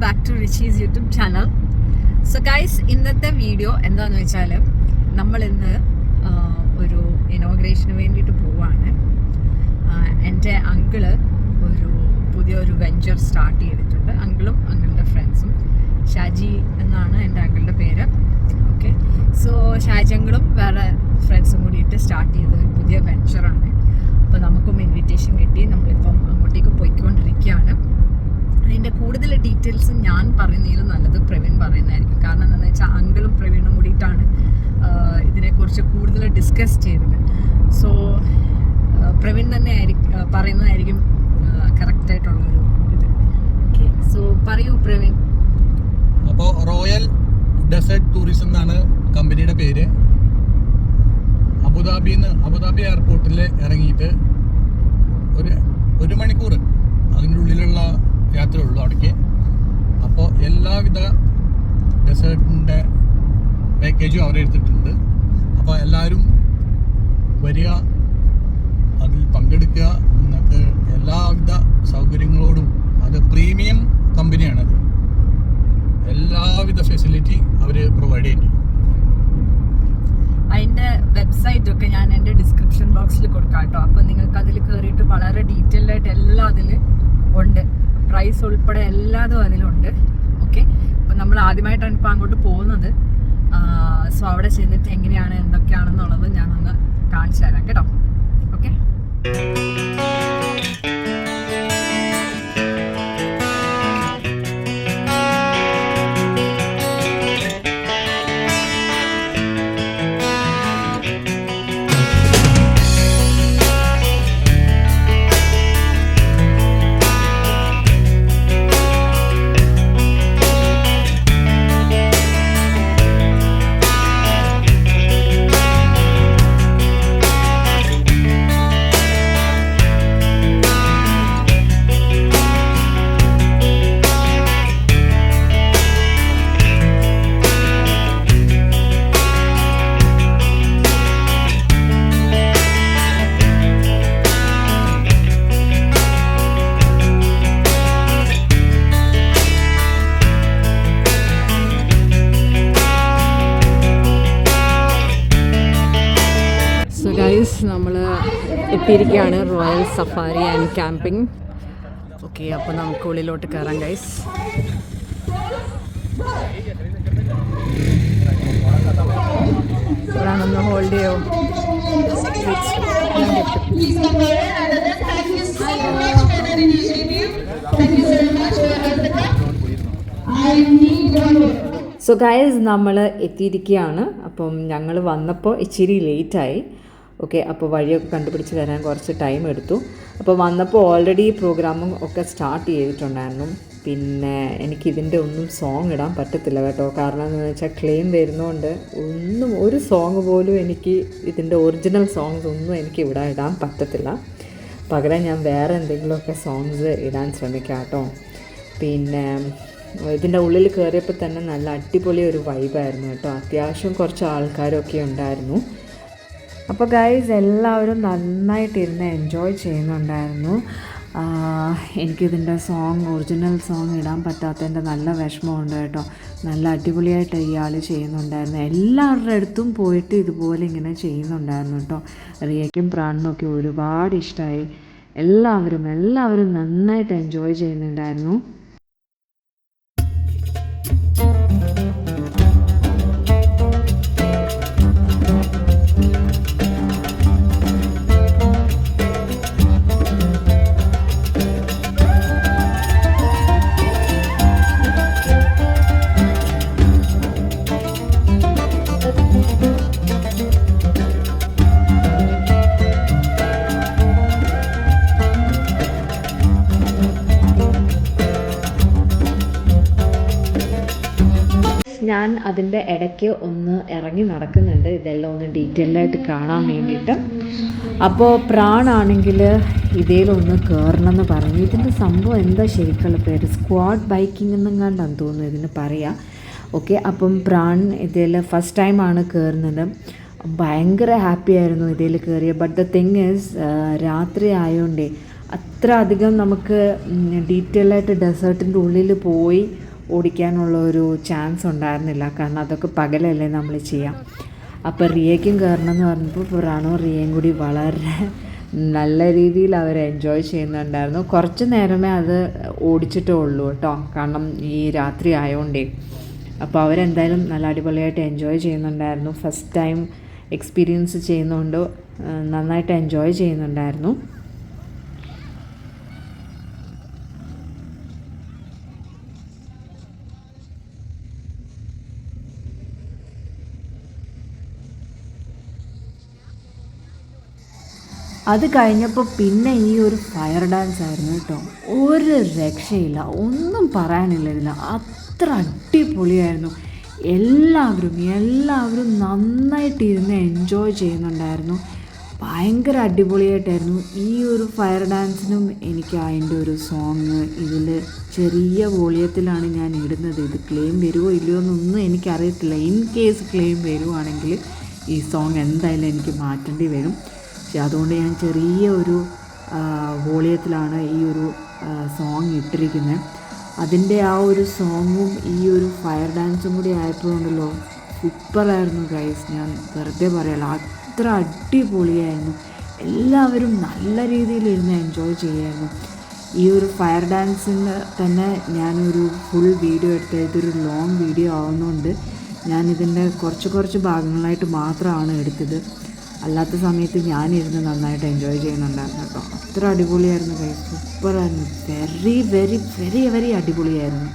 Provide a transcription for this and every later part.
Back to Richie's YouTube channel. So guys, ഇന്നത്തെ video എന്താണെന്ന് വെച്ചാൽ നമ്മളിന്ന് ഒരു ഇനോഗ്രേഷന് വേണ്ടിയിട്ട് പോവാണ്. എൻ്റെ അങ്കിള് പുതിയൊരു വെഞ്ചർ സ്റ്റാർട്ട് ചെയ്തിട്ടുണ്ട്. അങ്കിളും അങ്കിളുടെ ഫ്രണ്ട്സും, ഷാജി എന്നാണ് എൻ്റെ അങ്കിളുടെ പേര്. ഓക്കെ, സോ ഷാജി അങ്കിളും വേറെ ഫ്രണ്ട്സും കൂടിയിട്ട് സ്റ്റാർട്ട് ചെയ്ത ഒരു പുതിയ വെഞ്ചറാണ്. അപ്പോൾ നമുക്കും ഇൻവിറ്റേഷൻ കിട്ടി. നമ്മളിപ്പം അങ്ങോട്ടേക്ക് പോയിക്കൊണ്ടിരിക്കുകയാണ്. അതിൻ്റെ കൂടുതൽ ഡീറ്റെയിൽസ് ഞാൻ പറയുന്നതിലും നല്ലത് പ്രവീൺ പറയുന്നതായിരിക്കും. കാരണം എന്താണെന്ന് വെച്ചാൽ അങ്കിളും പ്രവീണും കൂടിയിട്ടാണ് ഇതിനെക്കുറിച്ച് കൂടുതൽ ഡിസ്കസ് ചെയ്തത്. സോ പ്രവീൺ തന്നെ പറയുന്നതായിരിക്കും കറക്റ്റായിട്ടുള്ളൊരു ഇത്. ഓക്കെ, സോ പറയൂ പ്രവീൺ. അപ്പോൾ റോയൽ ഡെസേർട്ട് ടൂറിസം എന്നാണ് കമ്പനിയുടെ പേര്. അബുദാബി എയർപോർട്ടിൽ ഇറങ്ങിയിട്ട് ഒരു മണിക്കൂർ അതിൻ്റെ ഉള്ളിലുള്ള യാത്രയുള്ളൂ അവിടേക്ക്. അപ്പോൾ എല്ലാവിധ ഡെസേർട്ടിൻ്റെ പാക്കേജും അവരെടുത്തിട്ടുണ്ട്. അപ്പോൾ എല്ലാവരും വരിക, അതിൽ പങ്കെടുക്കുക. നിങ്ങൾക്ക് എല്ലാവിധ സൗകര്യങ്ങളോടും, അത് പ്രീമിയം കമ്പനിയാണത്, എല്ലാവിധ ഫെസിലിറ്റി അവർ പ്രൊവൈഡ് ചെയ്യുന്നു. അതിൻ്റെ വെബ്സൈറ്റൊക്കെ ഞാൻ എൻ്റെ ഡിസ്ക്രിപ്ഷൻ ബോക്സിൽ കൊടുക്കാം കേട്ടോ. അപ്പോൾ നിങ്ങൾക്ക് അതിൽ കയറിയിട്ട് വളരെ ഡീറ്റെയിൽഡ് ആയിട്ട് എല്ലാം അതിൽ ഉണ്ട്. പ്രൈസ് ഉൾപ്പെടെ എല്ലാതും അതിലുണ്ട്. ഓക്കെ, അപ്പോൾ നമ്മൾ ആദ്യമായിട്ടാണ് ഇപ്പോൾ അങ്ങോട്ട് പോകുന്നത്. സോ അവിടെ ചെന്നിട്ട് എങ്ങനെയാണ് എന്തൊക്കെയാണെന്നുള്ളത് ഞാനൊന്ന് കാണിച്ചു തരാം കേട്ടോ. ഓക്കെ, നമ്മൾ എത്തിയിരിക്കുകയാണ് royal safari and camping. Okay, അപ്പോൾ നമുക്ക് ഉള്ളിലോട്ട് കയറാം ഗൈസ്. ഇവിടാണെന്ന് ഹോൾഡ് ചെയ്യോ. സോ ഗൈസ്, നമ്മൾ എത്തിയിരിക്കുകയാണ്. അപ്പം ഞങ്ങൾ വന്നപ്പോൾ ഇച്ചിരി ലേറ്റായി. ഓക്കെ, അപ്പോൾ വഴിയൊക്കെ കണ്ടുപിടിച്ച് തരാൻ കുറച്ച് ടൈം എടുത്തു. അപ്പോൾ വന്നപ്പോൾ ഓൾറെഡി പ്രോഗ്രാമും ഒക്കെ സ്റ്റാർട്ട് ചെയ്തിട്ടുണ്ടായിരുന്നു. പിന്നെ എനിക്കിതിൻ്റെ ഒന്നും സോങ് ഇടാൻ പറ്റത്തില്ല കേട്ടോ. കാരണം എന്താണെന്ന് വെച്ചാൽ ക്ലെയിം വരുന്നതുകൊണ്ട് ഒരു സോങ് പോലും എനിക്ക്, ഇതിൻ്റെ ഒറിജിനൽ സോങ്സ് ഒന്നും എനിക്ക് ഇവിടെ ഇടാൻ പറ്റത്തില്ല. പകരം ഞാൻ വേറെ എന്തെങ്കിലുമൊക്കെ സോങ്സ് ഇടാൻ ശ്രമിക്കാം കേട്ടോ. പിന്നെ ഇതിൻ്റെ ഉള്ളിൽ കയറിയപ്പോൾ തന്നെ നല്ല അടിപൊളി ഒരു വൈബായിരുന്നു കേട്ടോ. അത്യാവശ്യം കുറച്ച് ആൾക്കാരൊക്കെ ഉണ്ടായിരുന്നു. അപ്പോൾ ഗൈസ്, എല്ലാവരും നന്നായിട്ടിരുന്ന് എൻജോയ് ചെയ്യുന്നുണ്ടായിരുന്നു. എനിക്കിതിൻ്റെ ഒറിജിനൽ സോങ് ഇടാൻ പറ്റാത്തതിൻ്റെ നല്ല വിഷമമുണ്ട് കേട്ടോ. നല്ല അടിപൊളിയായിട്ട് ഇയാൾ ചെയ്യുന്നുണ്ടായിരുന്നു. എല്ലാവരുടെ അടുത്തും പോയിട്ട് ഇതുപോലെ ഇങ്ങനെ ചെയ്യുന്നുണ്ടായിരുന്നു കേട്ടോ. റിയയ്ക്കും പ്രാണിനൊക്കെ ഒരുപാട് ഇഷ്ടമായി. എല്ലാവരും നന്നായിട്ട് എൻജോയ് ചെയ്യുന്നുണ്ടായിരുന്നു. ഞാൻ അതിൻ്റെ ഇടയ്ക്ക് ഒന്ന് ഇറങ്ങി നടക്കുന്നുണ്ട്, ഇതെല്ലാം ഒന്ന് ഡീറ്റെയിൽഡായിട്ട് കാണാൻ വേണ്ടിയിട്ട്. അപ്പോൾ പ്രാണാണെങ്കിൽ ഇതേലൊന്ന് കയറണമെന്ന് പറഞ്ഞു. ഇതിൻ്റെ സംഭവം എന്താ ശരിക്കുള്ള പേര്? സ്ക്വാഡ് ബൈക്കിംഗ് എന്നും കണ്ടാന്ന് തോന്നുന്നു ഇതിന് പറയാം. ഓക്കെ, അപ്പം പ്രാൺ ഇതിൽ ഫസ്റ്റ് ടൈമാണ് കയറുന്നത്. ഭയങ്കര ഹാപ്പി ആയിരുന്നു ഇതിൽ കയറിയ. ബട്ട് ദ തിങ് ഈസ്, രാത്രി ആയതുകൊണ്ടേ അത്ര അധികം നമുക്ക് ഡീറ്റെയിലായിട്ട് ഡെസേർട്ടിൻ്റെ ഉള്ളിൽ പോയി ഓടിക്കാനുള്ള ഒരു ചാൻസ് ഉണ്ടായിരുന്നില്ല, കാരണം അതൊക്കെ പകലല്ലേ നമ്മൾ ചെയ്യാം. അപ്പോൾ റിയയ്ക്കും കയറണം എന്ന് പറഞ്ഞപ്പോൾ പുറാണോ റിയയും കൂടി വളരെ നല്ല രീതിയിൽ അവർ എൻജോയ് ചെയ്യുന്നുണ്ടായിരുന്നു. കുറച്ച് നേരമേ അത് ഓടിച്ചിട്ടേ ഉള്ളൂ കേട്ടോ, കാരണം ഈ രാത്രി ആയതുകൊണ്ടേ. അപ്പോൾ അവരെന്തായാലും നല്ല അടിപൊളിയായിട്ട് എൻജോയ് ചെയ്യുന്നുണ്ടായിരുന്നു. ഫസ്റ്റ് ടൈം എക്സ്പീരിയൻസ് ചെയ്യുന്നതുകൊണ്ട് നന്നായിട്ട് എൻജോയ് ചെയ്യുന്നുണ്ടായിരുന്നു. അത് കഴിഞ്ഞപ്പോൾ പിന്നെ ഈ ഒരു ഫയർ ഡാൻസ് ആയിരുന്നു കേട്ടോ, ഒരു രക്ഷയില്ല, ഒന്നും പറയാനില്ല ഇതിൽ, അത്ര അടിപൊളിയായിരുന്നു. എല്ലാവരും നന്നായിട്ട് ഇരുന്ന് എൻജോയ് ചെയ്യുന്നുണ്ടായിരുന്നു. ഭയങ്കര അടിപൊളിയായിട്ടായിരുന്നു. ഈ ഒരു ഫയർ ഡാൻസിനും എനിക്ക് അതിൻ്റെ ഒരു സോങ് ഇതിൽ ചെറിയ വോളിയത്തിലാണ് ഞാൻ ഇടുന്നത്. ഇത് ക്ലെയിം വരുമോ ഇല്ലയോ എന്നൊന്നും എനിക്കറിയത്തില്ല. ഇൻ കേസ് ക്ലെയിം വരുവാണെങ്കിൽ ഈ സോങ് എന്തായാലും എനിക്ക് മാറ്റേണ്ടി വരും. പക്ഷെ അതുകൊണ്ട് ഞാൻ ചെറിയ ഒരു വോളിയത്തിലാണ് ഈ ഒരു സോങ് ഇട്ടിരിക്കുന്നത്. അതിൻ്റെ ആ ഒരു സോങ്ങും ഈ ഒരു ഫയർ ഡാൻസും കൂടി ആയപ്പോഴുണ്ടല്ലോ, സൂപ്പറായിരുന്നു ഗൈസ്. ഞാൻ വെറുതെ പറയല്ല, അത്ര അടിപൊളിയായിരുന്നു. എല്ലാവരും നല്ല രീതിയിൽ ഇരുന്ന് എൻജോയ് ചെയ്യായിരുന്നു. ഈ ഒരു ഫയർ ഡാൻസിന് തന്നെ ഞാനൊരു ഫുൾ വീഡിയോ എടുത്ത്, ഇതൊരു ലോങ് വീഡിയോ ആവുന്നതുകൊണ്ട് ഞാനിതിൻ്റെ കുറച്ച് ഭാഗങ്ങളായിട്ട് മാത്രമാണ് എടുത്തത്. അല്ലാത്ത സമയത്ത് ഞാനിരുന്ന് നന്നായിട്ട് എൻജോയ് ചെയ്യുന്നുണ്ടായിരുന്നു കേട്ടോ. അത്ര അടിപൊളിയായിരുന്നു ഗൈസ്, സൂപ്പറായിരുന്നു. വെരി വെരി വെരി വെരി അടിപൊളിയായിരുന്നു.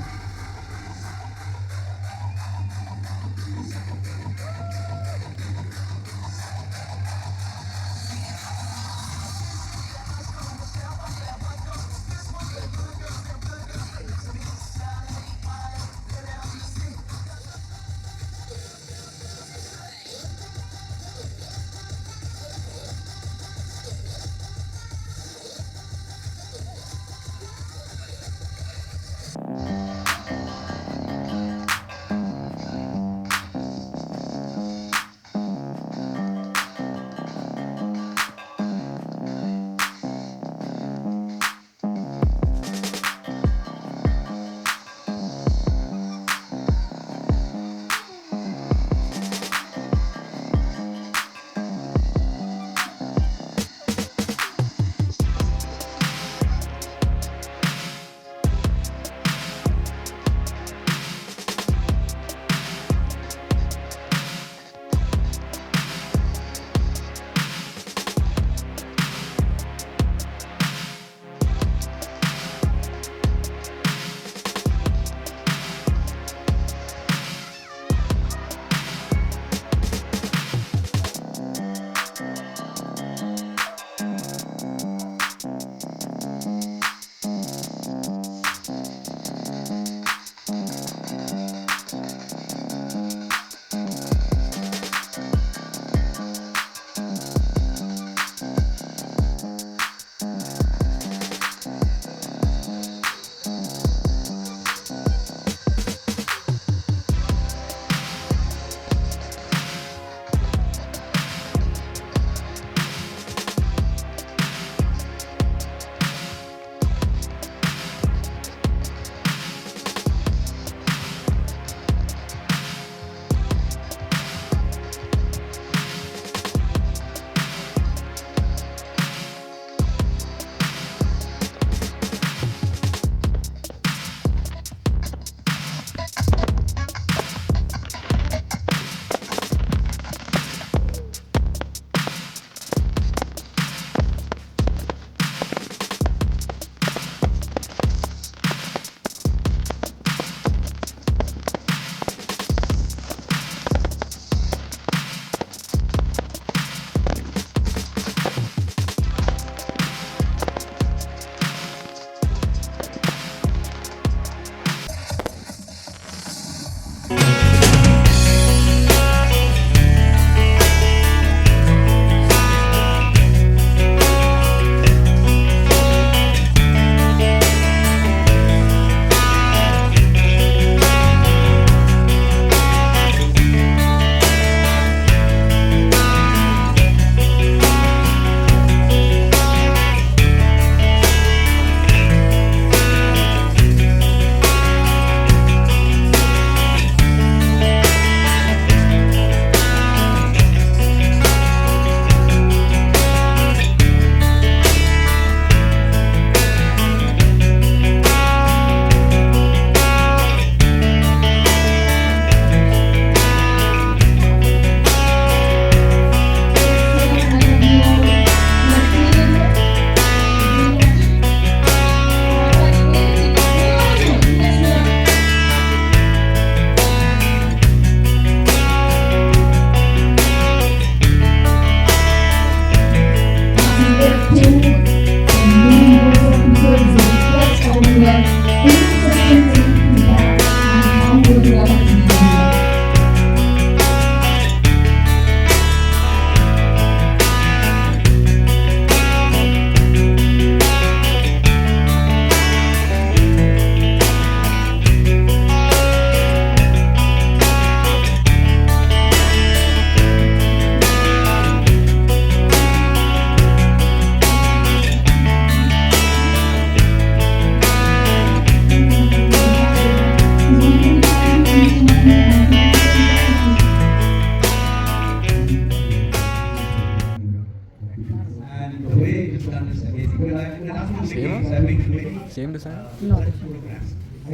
Same design? No.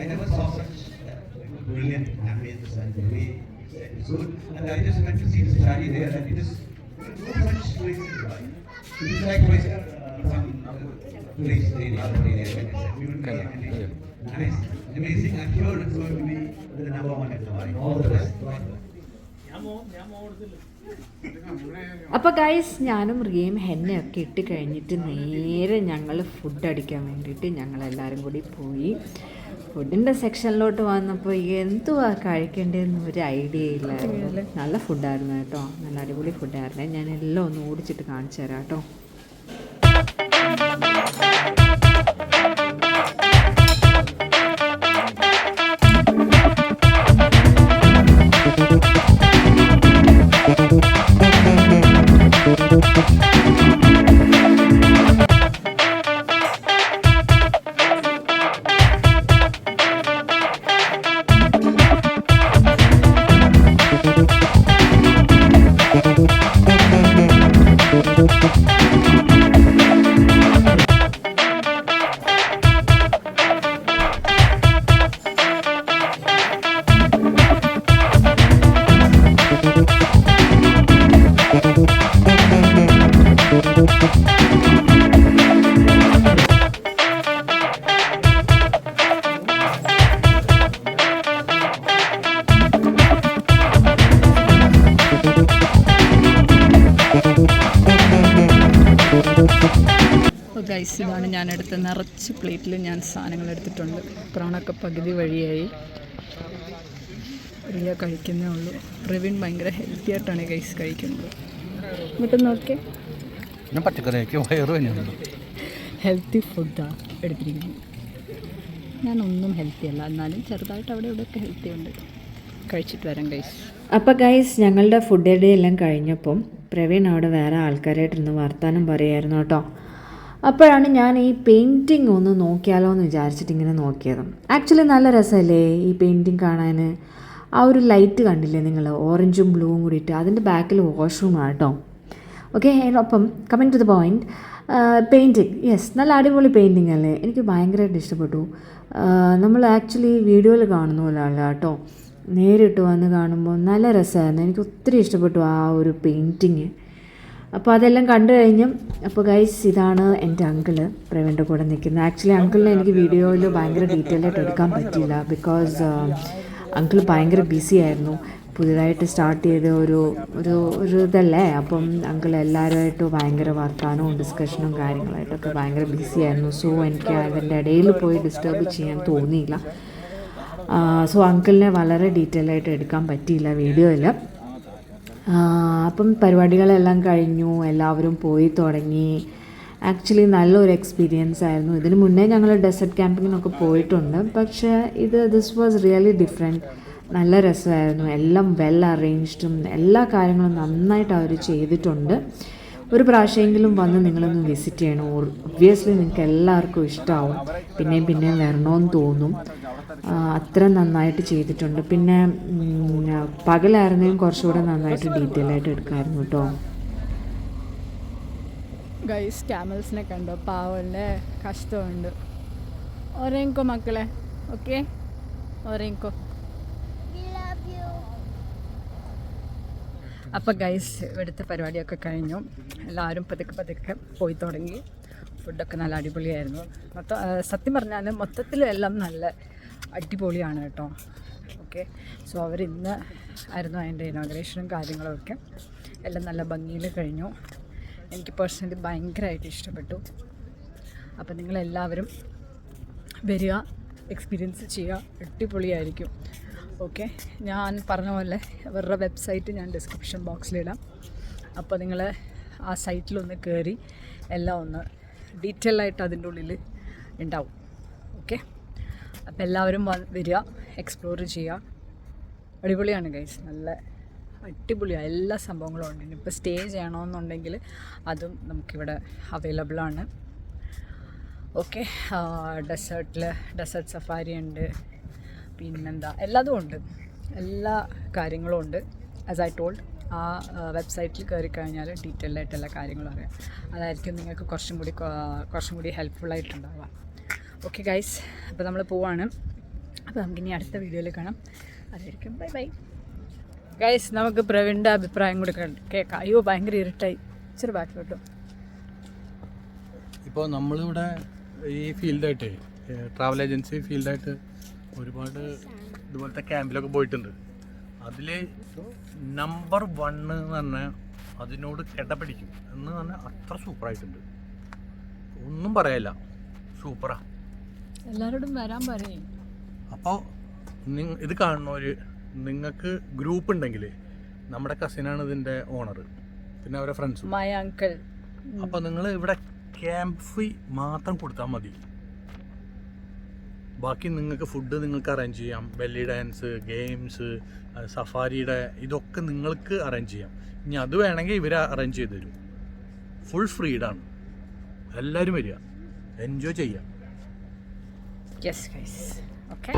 I never saw such brilliant ambience and the way it's good. And I just went to see the study there, and it is so much tourism, right? It is like some tourist area. Nice, amazing. I'm sure it's going to be the number one at the moment. All the best. അപ്പോൾ guys ഞാനും റിയയും ഹെന്നയൊക്കെ ഇട്ട് കഴിഞ്ഞിട്ട് നേരെ ഞങ്ങൾ food അടിക്കാൻ വേണ്ടിയിട്ട് ഞങ്ങളെല്ലാവരും കൂടി പോയി. ഫുഡിൻ്റെ സെക്ഷനിലോട്ട് വന്നപ്പോൾ എന്തുവാ കഴിക്കേണ്ടതെന്ന് ഒരു ഐഡിയ ഇല്ലായിരുന്നു. നല്ല ഫുഡായിരുന്നു കേട്ടോ, നല്ല അടിപൊളി ഫുഡായിരുന്നു. ഞാൻ എല്ലാം ഒന്ന് ഓടിച്ചിട്ട് കാണിച്ചു തരാം കേട്ടോ. ഗൈസ്, ഇതാണ് ഞാൻ എടുത്ത നിറച്ച് പ്ലേറ്റിൽ ഞാൻ സാധനങ്ങൾ എടുത്തിട്ടുണ്ട്. പ്രാണൊക്കെ പകുതി വഴിയായി, റിയ കഴിക്കുന്നേ ഉള്ളൂ. പ്രവീൺ ഭയങ്കര ഹെൽത്തി ആയിട്ടാണ് ഗൈസ് കഴിക്കുന്നത്. എന്നിട്ട് നോക്കിയേ, ഞാൻ പച്ചക്കറിയൊക്കെ വയറ് തന്നെയാണ്. ഹെൽത്തി ഫുഡാണ് എടുത്തിരിക്കുന്നത്. ഞാനൊന്നും ഹെൽത്തി അല്ല, എന്നാലും ചെറുതായിട്ട് അവിടെ ഇവിടെയൊക്കെ ഹെൽത്തി ഉണ്ട്. കഴിച്ചിട്ട് വരാം ഗൈസ്. അപ്പോൾ ഗൈസ് ഞങ്ങളുടെ ഫുഡ് ഡേ എല്ലാം കഴിഞ്ഞപ്പം പ്രവീൺ അവിടെ വേറെ ആൾക്കാരായിട്ടിരുന്ന് വർത്താനം പറയുമായിരുന്നു കേട്ടോ. അപ്പോഴാണ് ഞാൻ ഈ പെയിൻറ്റിങ് ഒന്ന് നോക്കിയാലോ എന്ന് വിചാരിച്ചിട്ട് ഇങ്ങനെ നോക്കിയത്. ആക്ച്വലി നല്ല രസമല്ലേ ഈ പെയിൻറ്റിങ് കാണാൻ. ആ ഒരു ലൈറ്റ് കണ്ടില്ലേ നിങ്ങൾ, ഓറഞ്ചും ബ്ലൂവും കൂടിയിട്ട്. അതിൻ്റെ ബാക്കിൽ വാഷ്റൂമാണ് കേട്ടോ. ഓക്കെ, അപ്പം coming to the point, painting, yes, നല്ല അടിപൊളി പെയിൻറ്റിങ് അല്ലേ. എനിക്ക് ഭയങ്കരമായിട്ട് ഇഷ്ടപ്പെട്ടു. നമ്മൾ ആക്ച്വലി വീഡിയോയിൽ കാണുന്ന പോലെ അല്ല കേട്ടോ, നേരിട്ട് വന്ന് കാണുമ്പോൾ നല്ല രസമായിരുന്നു. എനിക്ക് ഒത്തിരി ഇഷ്ടപ്പെട്ടു ആ ഒരു പെയിൻറ്റിങ്. അപ്പോൾ അതെല്ലാം കണ്ടു കഴിഞ്ഞു. അപ്പോൾ ഗൈസ്, ഇതാണ് എൻ്റെ അങ്കിള് പ്രവീണിൻ്റെ കൂടെ നിൽക്കുന്നത്. ആക്ച്വലി അങ്കിളിനെ എനിക്ക് വീഡിയോയിൽ ഭയങ്കര ഡീറ്റെയിൽ ആയിട്ട് എടുക്കാൻ പറ്റിയില്ല, ബിക്കോസ് അങ്കിൾ ഭയങ്കര ബിസി ആയിരുന്നു. പുതിയതായിട്ട് സ്റ്റാർട്ട് ചെയ്ത ഒരു ഇതല്ലേ. അപ്പം അങ്കിൾ എല്ലാവരുമായിട്ട് ഭയങ്കര വർത്താനവും ഡിസ്കഷനും കാര്യങ്ങളായിട്ടൊക്കെ ഭയങ്കര ബിസി ആയിരുന്നു. സോ എനിക്ക് അതിൻ്റെ ഇടയിൽ പോയി ഡിസ്റ്റർബ് ചെയ്യാൻ തോന്നിയില്ല. സോ അങ്കിളിനെ വളരെ ഡീറ്റെയിൽ ആയിട്ട് എടുക്കാൻ പറ്റിയില്ല വീഡിയോയിൽ. അപ്പം പരിപാടികളെല്ലാം കഴിഞ്ഞു, എല്ലാവരും പോയി തുടങ്ങി. ആക്ച്വലി നല്ലൊരു എക്സ്പീരിയൻസ് ആയിരുന്നു. ഇതിന് മുന്നേ ഞങ്ങൾ ഡെസേർട്ട് ക്യാമ്പിങ്ങിനൊക്കെ പോയിട്ടുണ്ട്, പക്ഷേ ദിസ് വാസ് റിയലി ഡിഫറെൻറ്റ്. നല്ല രസമായിരുന്നു. എല്ലാം വെൽ അറേഞ്ച്ഡും എല്ലാ കാര്യങ്ങളും നന്നായിട്ട് അവർ ചെയ്തിട്ടുണ്ട്. ഒരു പ്രാവശ്യമെങ്കിലും വന്ന് നിങ്ങളൊന്ന് വിസിറ്റ് ചെയ്യണം. ഒബ്വിയസ്ലി നിങ്ങൾക്ക് എല്ലാവർക്കും ഇഷ്ടമാവും, പിന്നെയും വരണമെന്ന് തോന്നും. അത്ര നന്നായിട്ട് ചെയ്തിട്ടുണ്ട്. പിന്നെ പകലായിരുന്നെങ്കിലും കുറച്ചുകൂടെ നന്നായിട്ട് ഡീറ്റെയിൽ ആയിട്ട് എടുക്കാമായിരുന്നു കേട്ടോ. ഗൈസ്, ക്യാമൽസിനെ കണ്ടോ, പാവല്ലേ, കഷ്ടമുണ്ട്. ഒരേങ്കോ മക്കളെ, ഓക്കെ, ഒരേങ്കോ. അപ്പോൾ ഗൈസ്, ഇവിടുത്തെ പരിപാടിയൊക്കെ കഴിഞ്ഞു. എല്ലാവരും പതുക്കെ പോയി തുടങ്ങി. ഫുഡൊക്കെ നല്ല അടിപൊളിയായിരുന്നു. സത്യം പറഞ്ഞാൽ മൊത്തത്തിൽ എല്ലാം നല്ല അടിപൊളിയാണ് കേട്ടോ. ഓക്കെ, സോ അവരിന്ന് ആയിരുന്നു അതിൻ്റെ ഇനോഗ്രേഷനും കാര്യങ്ങളൊക്കെ. എല്ലാം നല്ല ഭംഗിയിൽ കഴിഞ്ഞു. എനിക്ക് പേഴ്സണലി ഭയങ്കരമായിട്ട് ഇഷ്ടപ്പെട്ടു. അപ്പോൾ നിങ്ങളെല്ലാവരും വരിക, എക്സ്പീരിയൻസ് ചെയ്യുക, അടിപൊളിയായിരിക്കും. ഓക്കെ, ഞാൻ പറഞ്ഞ പോലെ അവരുടെ വെബ്സൈറ്റ് ഞാൻ ഡിസ്ക്രിപ്ഷൻ ബോക്സിലിടാം. അപ്പോൾ നിങ്ങൾ ആ സൈറ്റിലൊന്ന് കയറി എല്ലാം ഒന്ന് ഡീറ്റെയിൽ ആയിട്ട് അതിൻ്റെ ഉള്ളിൽ ഉണ്ടാവും. ഓക്കെ, അപ്പോൾ എല്ലാവരും വരിക, എക്സ്പ്ലോർ ചെയ്യുക. അടിപൊളിയാണ് ഗൈസ്, നല്ല അടിപൊളിയാണ്. എല്ലാ സംഭവങ്ങളും ഉണ്ട്. ഇനിയിപ്പോൾ സ്റ്റേ ചെയ്യണമെന്നുണ്ടെങ്കിൽ അതും നമുക്കിവിടെ അവൈലബിളാണ്. ഓക്കെ, ഡെസേർട്ട് സഫാരി ഉണ്ട്, പിന്നെന്താ, എല്ലാതും ഉണ്ട്, എല്ലാ കാര്യങ്ങളും ഉണ്ട്. ആസ് ഐ ടോൾഡ്, ആ വെബ്സൈറ്റിൽ കയറി കഴിഞ്ഞാൽ ഡീറ്റെയിൽഡ് ആയിട്ട് എല്ലാ കാര്യങ്ങളും അറിയാം. അതായിരിക്കും നിങ്ങൾക്ക് കുറച്ചും കൂടി ഹെൽപ്ഫുള്ളായിട്ടുണ്ടാവുക. ഓക്കെ ഗൈസ്, അപ്പോൾ നമ്മൾ പോവാണ്. അപ്പോൾ നമുക്കിനി അടുത്ത വീഡിയോയിൽ കാണാം. അതായിരിക്കും ബൈ ബൈ. ഗൈസ്, നമുക്ക് പ്രവീണിൻ്റെ അഭിപ്രായം കൂടി കേൾക്കാം. അയ്യോ ഭയങ്കര ഇരുട്ടായി, ഇച്ചിരി ബാക്കിലോട്ടോ. ഇപ്പോൾ നമ്മളിവിടെ ഈ ഫീൽഡായിട്ട് ട്രാവൽ ഏജൻസി ഫീൽഡായിട്ട് ഒരുപാട് ഇതുപോലത്തെ ക്യാമ്പിലൊക്കെ പോയിട്ടുണ്ട്. അതിൽ നമ്പർ 1 എന്ന് പറഞ്ഞാൽ അതിനോട് കിടപിടിക്കും എന്ന് പറഞ്ഞാൽ അത്ര സൂപ്പറായിട്ടുണ്ട്. ഒന്നും പറയല്ല, സൂപ്പറാ. എല്ലാവരോടും വരാൻ പറയും. അപ്പോൾ ഇത് കാണുന്നവർ, നിങ്ങൾക്ക് ഗ്രൂപ്പ് ഉണ്ടെങ്കിൽ നമ്മുടെ കസിനാണ് ഇതിൻ്റെ ഓണർ, പിന്നെ അവരെ ഫ്രണ്ട്സും. My uncle. അപ്പോൾ നിങ്ങൾ ഇവിടെ ക്യാമ്പ് ഫീ മാത്രം കൊടുത്താൽ മതി. ബാക്കി നിങ്ങൾക്ക് ഫുഡ് നിങ്ങൾക്ക് അറേഞ്ച് ചെയ്യാം, ബെല്ലി ഡാൻസ്, ഗെയിംസ്, സഫാരിയുടെ ഇതൊക്കെ നിങ്ങൾക്ക് അറേഞ്ച് ചെയ്യാം. ഇനി അത് വേണമെങ്കിൽ ഇവർ അറേഞ്ച് ചെയ്ത് തരും. ഫുൾ ഫ്രീഡാണ്. എല്ലാവരും വരിക, എൻജോയ് ചെയ്യാം. Yes guys, okay.